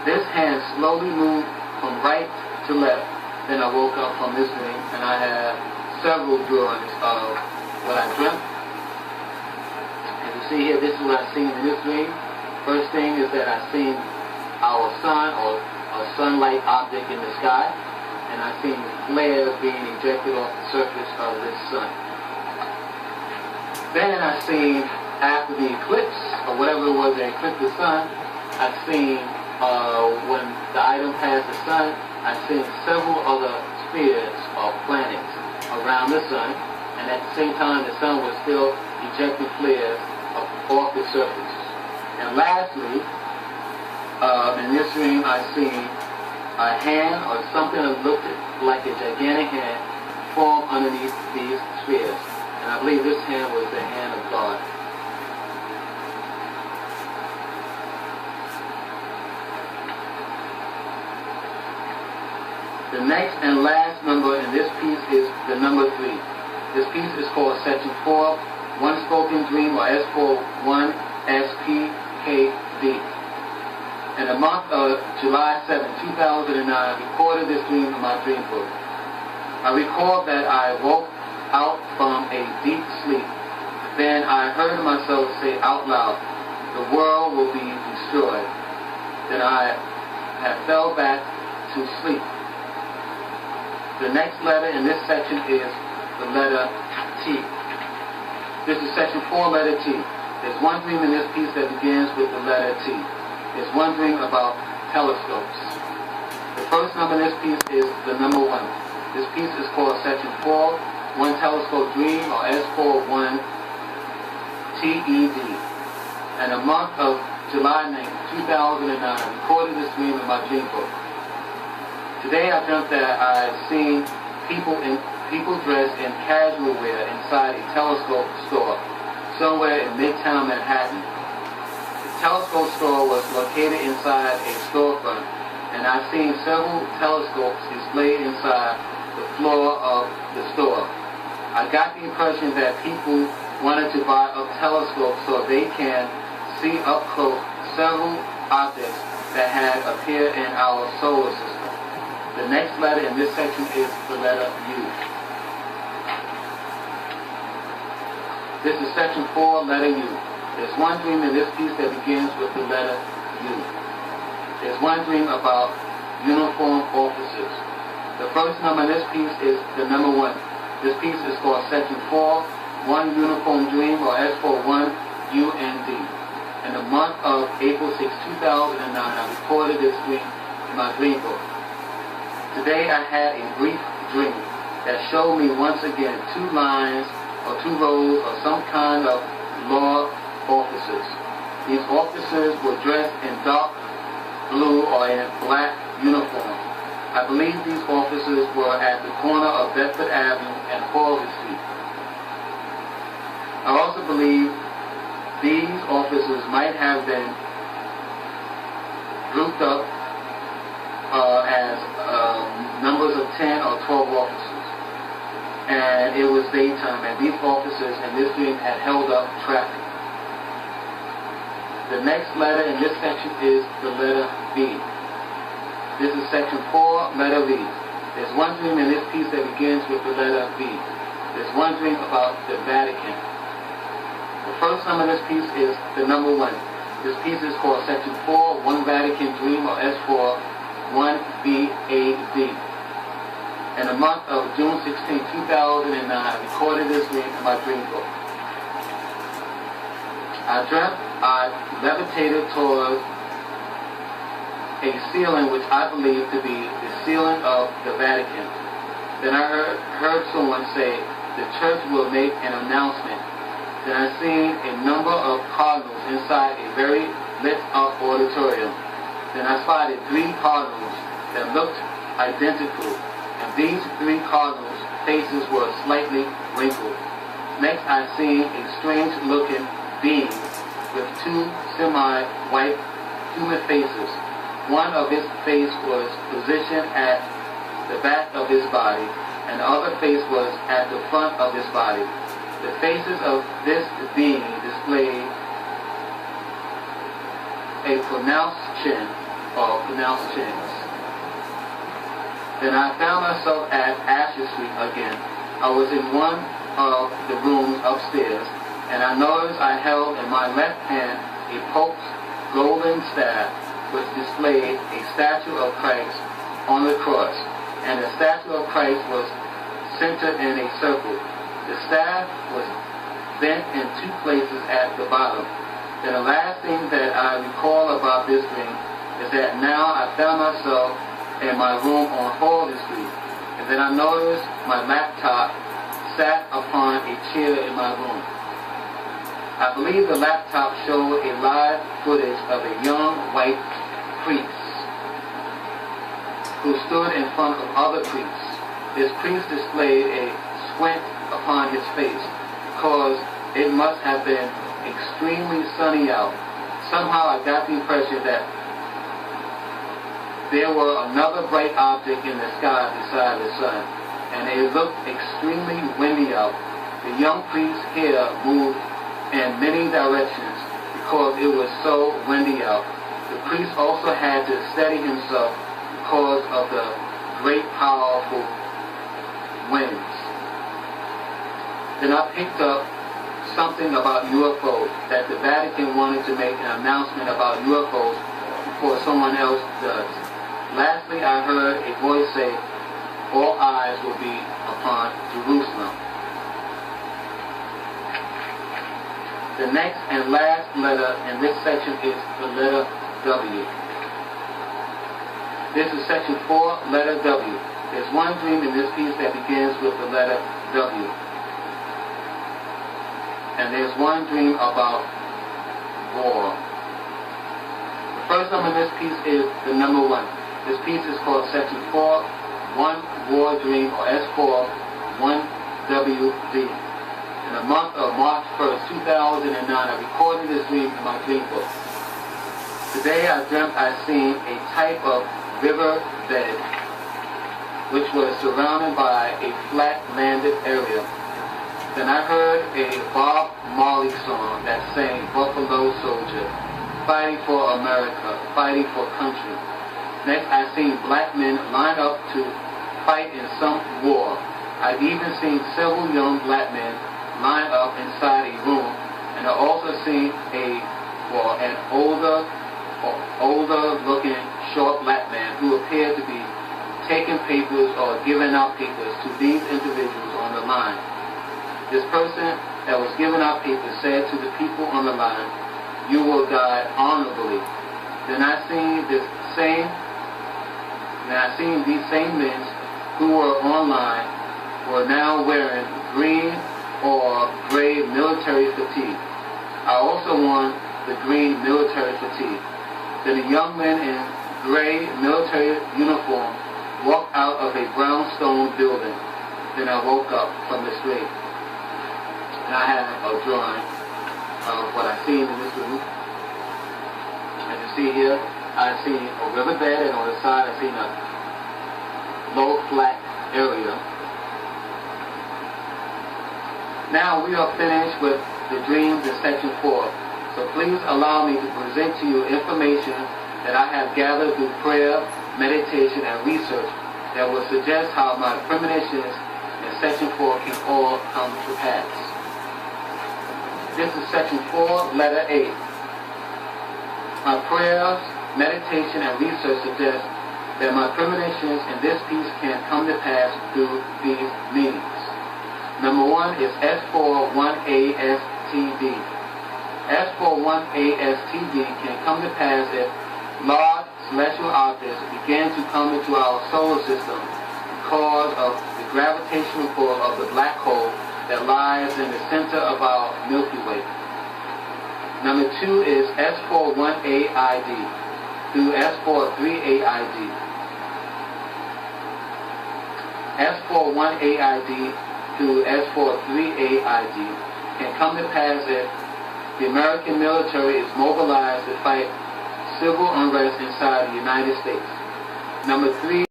this hand slowly moved from right to left. Then I woke up from this dream, and I have several drawings of what I dreamt. As you see here, this is what I seen in this dream. First thing is that I seen our sun, or a sunlight object in the sky, and I seen flares being ejected off the surface of this sun. Then I seen, after the eclipse, or whatever it was that eclipsed the sun, I seen when the item passed the sun, I seen several other spheres or planets around the sun, and at the same time the sun was still ejecting flares off the surface. And lastly, in this dream I seen a hand or something that looked like a gigantic hand form underneath these spheres. And I believe this hand was the hand of God. The next and last number in this piece is the number 3. This piece is called Section 4, One Spoken Dream, or S41 SPKD. In the month of July 7, 2009, I recorded this dream in my dream book. I recall that I woke out from a deep sleep. Then I heard myself say out loud, "The world will be destroyed." Then I had fell back to sleep. The next letter in this section is the letter T. This is Section 4, letter T. There's one dream in this piece that begins with the letter T. There's one dream about telescopes. The first number in this piece is the number 1. This piece is called Section 4, One Telescope Dream, or S41 TED. And the month of July 9, 2009, I recorded this dream in my dream book. Today I dreamt that I seen people dressed in casual wear inside a telescope store somewhere in Midtown Manhattan. The telescope store was located inside a storefront, and I've seen several telescopes displayed inside the floor of the store. I got the impression that people wanted to buy up telescopes so they can see up close several objects that had appeared in our solar system. The next letter in this section is the letter U. This is Section 4, letter U. There's one dream in this piece that begins with the letter U. There's one dream about uniform officers. The first number in this piece is the number 1. This piece is called Section 4, One Uniform Dream, or S41 UND. In the month of April 6, 2009, I recorded this dream in my dream book. Today I had a brief dream that showed me once again 2 lines or 2 rows of some kind of law officers. These officers were dressed in dark blue or in black uniform. I believe these officers were at the corner of Bedford Avenue and Hawley Street. I also believe these officers might have been grouped up as numbers of 10 or 12 officers. And it was daytime, and these officers in this dream had held up traffic. The next letter in this section is the letter V. This is Section 4, letter V. There's one dream in this piece that begins with the letter V. There's one dream about the Vatican. The first number in this piece is the number 1. This piece is called Section 4, One Vatican Dream, or S4 1VAD. In the month of June 16, 2009, I recorded this dream in my dream book. I dreamt I levitated towards a ceiling which I believe to be the ceiling of the Vatican. Then I heard someone say, "The church will make an announcement." Then I seen a number of cardinals inside a very lit up auditorium. Then I spotted 3 cardinals that looked identical, and these 3 cardinals' faces were slightly wrinkled. Next I seen a strange looking being with 2 semi-white human faces. One of his face was positioned at the back of his body, and the other face was at the front of his body. The faces of this being displayed a pronounced chin, or pronounced chance. Then I found myself at Asher Street again. I was in one of the rooms upstairs, and I noticed I held in my left hand a Pope's golden staff, which displayed a statue of Christ on the cross, and the statue of Christ was centered in a circle. The staff was bent in two places at the bottom. Then the last thing that I recall about this dream is that now I found myself in my room on Holden Street, and then I noticed my laptop sat upon a chair in my room. I believe the laptop showed a live footage of a young white priest who stood in front of other priests. This priest displayed a squint upon his face because it must have been extremely sunny out. Somehow I got the impression that there were another bright object in the sky beside the sun, and it looked extremely windy out. The young priest's hair moved in many directions because it was so windy out. The priest also had to steady himself because of the great powerful winds. Then I picked up something about UFOs, that the Vatican wanted to make an announcement about UFOs before someone else does. Lastly, I heard a voice say, all eyes will be upon Jerusalem. The next and last letter in this section is the letter W. This is section 4, letter W. There's one dream in this piece that begins with the letter W. And there's one dream about war. The first number in this piece is the number 1. This piece is called Section 4, 1 War Dream, or S4, 1WD. In the month of March 1st, 2009, I recorded this dream in my dream book. Today I dreamt I seen a type of river bed which was surrounded by a flat landed area. Then I heard a Bob Marley song that sang Buffalo Soldier, fighting for America, fighting for country. Next, I seen black men line up to fight in some war. I've even seen several young black men line up inside a room, and I also seen an older-looking short black man who appeared to be taking papers or giving out papers to these individuals on the line. This person that was giving out papers said to the people on the line, "You will die honorably." Then I seen these same men who were online were now wearing green or gray military fatigue. I also wore the green military fatigue. Then a young man in gray military uniform walked out of a brownstone building. Then I woke up from the sleep. And I had a drawing of what I seen in this room. As you see here, I seen a riverbed, and on the side I seen a low flat area. Now we are finished with the dreams in section 4. So please allow me to present to you information that I have gathered through prayer, meditation, and research that will suggest how my premonitions in section 4 can all come to pass. This is section 4, letter A. My prayers, meditation, and research suggest that my premonitions in this piece can come to pass through these meanings. Number 1 is S41ASTD. S41ASTD can come to pass if large celestial objects begin to come into our solar system because of the gravitational pull of the black hole that lies in the center of our Milky Way. Number 2 is S41AID through S43AID. S41AID through S43AID can come to pass if the American military is mobilized to fight civil unrest inside the United States. Number 3